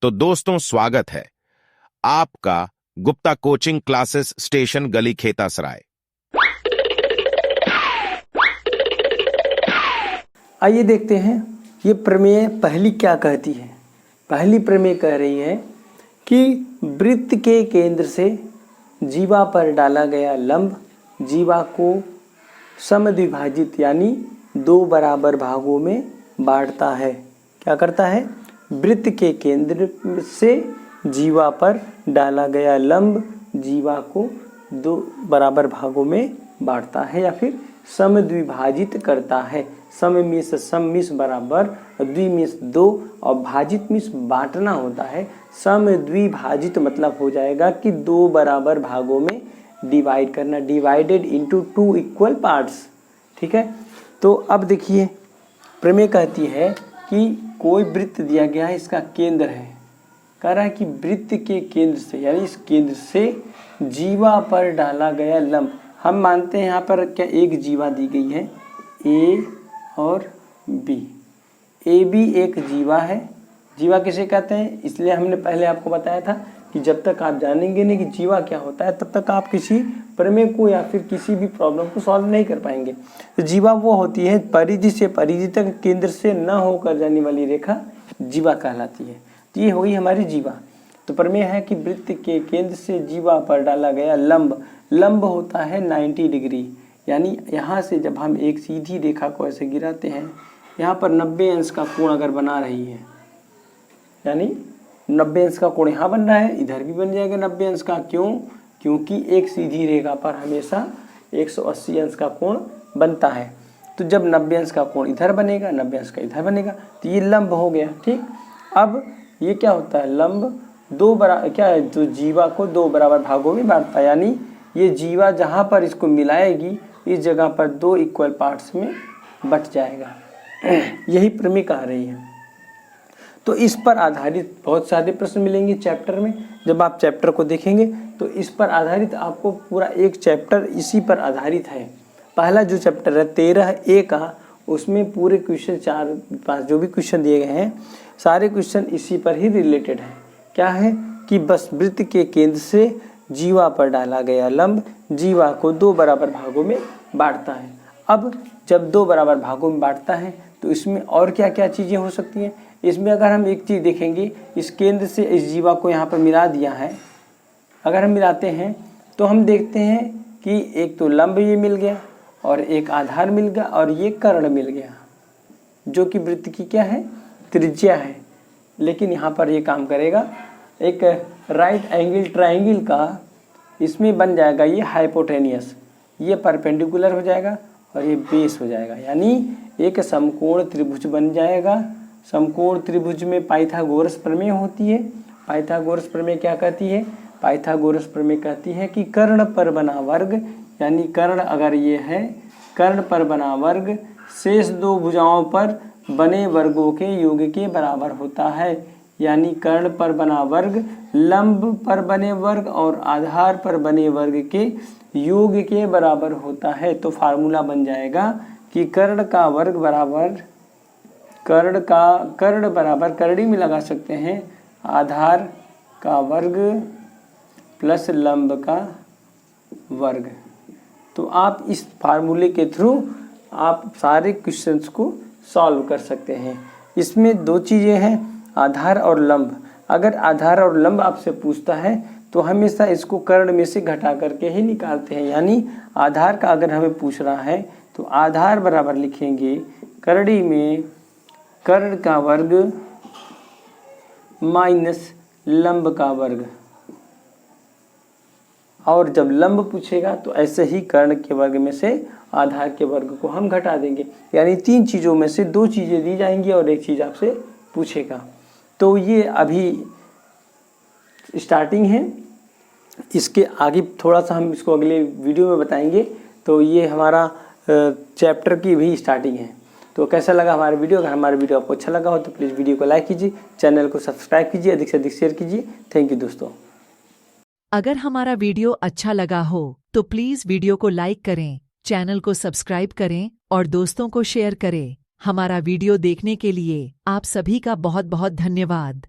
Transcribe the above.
तो दोस्तों स्वागत है आपका गुप्ता कोचिंग क्लासेस स्टेशन गली खेतासराय। आइए देखते हैं ये प्रमेय पहली क्या कहती है। पहली प्रमेय कह रही है कि वृत्त के केंद्र से जीवा पर डाला गया लंब जीवा को समद्विभाजित यानी दो बराबर भागों में बांटता है। क्या करता है? वृत्त के केंद्र से जीवा पर डाला गया लंब जीवा को दो बराबर भागों में बांटता है या फिर समद्विभाजित करता है। सम मीन्स बराबर, द्वि मीन्स दो और भाजित मीन्स बांटना होता है। समद्विभाजित मतलब हो जाएगा कि दो बराबर भागों में डिवाइड करना, divided into two equal parts. ठीक है, तो अब देखिए प्रमेय कहती है कि कोई वृत्त दिया गया है, इसका केंद्र है। कह रहा है कि वृत्त के केंद्र से यानी इस केंद्र से जीवा पर डाला गया लंब, हम मानते हैं यहाँ पर क्या एक जीवा दी गई है ए और बी। ए बी एक जीवा है। जीवा किसे कहते हैं? इसलिए हमने पहले आपको बताया था कि जब तक आप जानेंगे नहीं कि जीवा क्या होता है तब तक आप किसी प्रमेय को या फिर किसी भी प्रॉब्लम को सॉल्व नहीं कर पाएंगे। तो जीवा वो होती है परिधि से परिधि तक केंद्र से न होकर जाने वाली रेखा जीवा कहलाती है। तो ये होगी हमारी जीवा। तो प्रमेय है कि वृत्त के केंद्र से जीवा पर डाला गया लंब होता है 90 डिग्री। यानी यहाँ से जब हम एक सीधी रेखा को ऐसे गिराते हैं, यहाँ पर 90 अंश का कोण अगर बना रही है, यानी 90 अंश का कोण यहाँ बन रहा है, इधर भी बन जाएगा 90 अंश का। क्यों? क्योंकि एक सीधी रेखा पर हमेशा 180 अंश का कोण बनता है। तो जब 90 अंश का कोण इधर बनेगा, 90 अंश का इधर बनेगा, तो ये लंब हो गया। ठीक, अब ये क्या होता है? लंब दो बराबर क्या है? तो जीवा को दो बराबर भागों में बांटता है। यानी ये जीवा जहाँ पर इसको मिलाएगी इस जगह पर दो इक्वल पार्ट्स में बट जाएगा। यही प्रमेय कह रही है। तो इस पर आधारित बहुत सारे प्रश्न मिलेंगे चैप्टर में। जब आप चैप्टर को देखेंगे तो इस पर आधारित आपको पूरा एक चैप्टर इसी पर आधारित है। पहला जो चैप्टर है 13A का, उसमें पूरे क्वेश्चन 4-5 जो भी क्वेश्चन दिए गए हैं सारे क्वेश्चन इसी पर ही रिलेटेड है। क्या है कि बस वृत्त के केंद्र से जीवा पर डाला गया लंब जीवा को दो बराबर भागों में बांटता है। अब जब दो बराबर भागों में बांटता है तो इसमें और क्या क्या चीज़ें हो सकती हैं? इसमें अगर हम एक चीज़ देखेंगे, इस केंद्र से इस जीवा को यहाँ पर मिला दिया है। अगर हम मिलाते हैं तो हम देखते हैं कि एक तो लंब ये मिल गया और एक आधार मिल गया और ये कर्ण मिल गया, जो कि वृत्त की क्या है? त्रिज्या है। लेकिन यहाँ पर ये काम करेगा, एक राइट एंगल ट्रायंगल का इसमें बन जाएगा ये हाइपोटेनियस, ये परपेंडिकुलर हो जाएगा और ये बेस हो जाएगा। यानी एक समकोण त्रिभुज बन जाएगा। समकोण त्रिभुज में पाइथागोरस प्रमेय होती है। पाइथागोरस प्रमेय क्या कहती है? पाइथागोरस प्रमेय कहती है कि कर्ण पर बना वर्ग, यानी कर्ण अगर ये है, कर्ण पर बना वर्ग शेष दो भुजाओं पर बने वर्गों के योग के बराबर होता है। यानी कर्ण पर बना वर्ग लंब पर बने वर्ग और आधार पर बने वर्ग के योग के बराबर होता है। तो फार्मूला बन जाएगा कि कर्ण का वर्ग बराबर करड़ी में लगा सकते हैं आधार का वर्ग प्लस लंब का वर्ग। तो आप इस फार्मूले के थ्रू आप सारे क्वेश्चंस को सॉल्व कर सकते हैं। इसमें दो चीज़ें हैं, आधार और लंब। अगर आधार और लंब आपसे पूछता है तो हमेशा इसको कर्ण में से घटा करके ही निकालते हैं। यानी आधार का अगर हमें पूछ रहा है तो आधार बराबर लिखेंगे करड़ी में कर्ण का वर्ग माइनस लंब का वर्ग। और जब लंब पूछेगा तो ऐसे ही कर्ण के वर्ग में से आधार के वर्ग को हम घटा देंगे। यानी तीन चीज़ों में से दो चीज़ें दी जाएंगी और एक चीज़ आपसे पूछेगा। तो ये अभी स्टार्टिंग है, इसके आगे थोड़ा सा हम इसको अगले वीडियो में बताएंगे। तो ये हमारा चैप्टर की भी स्टार्टिंग है। तो कैसा लगा हमारा वीडियो? अगर हमारा वीडियो आपको अच्छा लगा हो तो प्लीज़ वीडियो को लाइक कीजिए, चैनल को सब्सक्राइब कीजिए, अधिक से अधिक शेयर कीजिए। थैंक यू दोस्तों। अगर हमारा वीडियो अच्छा लगा हो तो प्लीज़ वीडियो को लाइक करें, चैनल को सब्सक्राइब करें और दोस्तों को शेयर करें। हमारा वीडियो देखने के लिए आप सभी का बहुत बहुत धन्यवाद।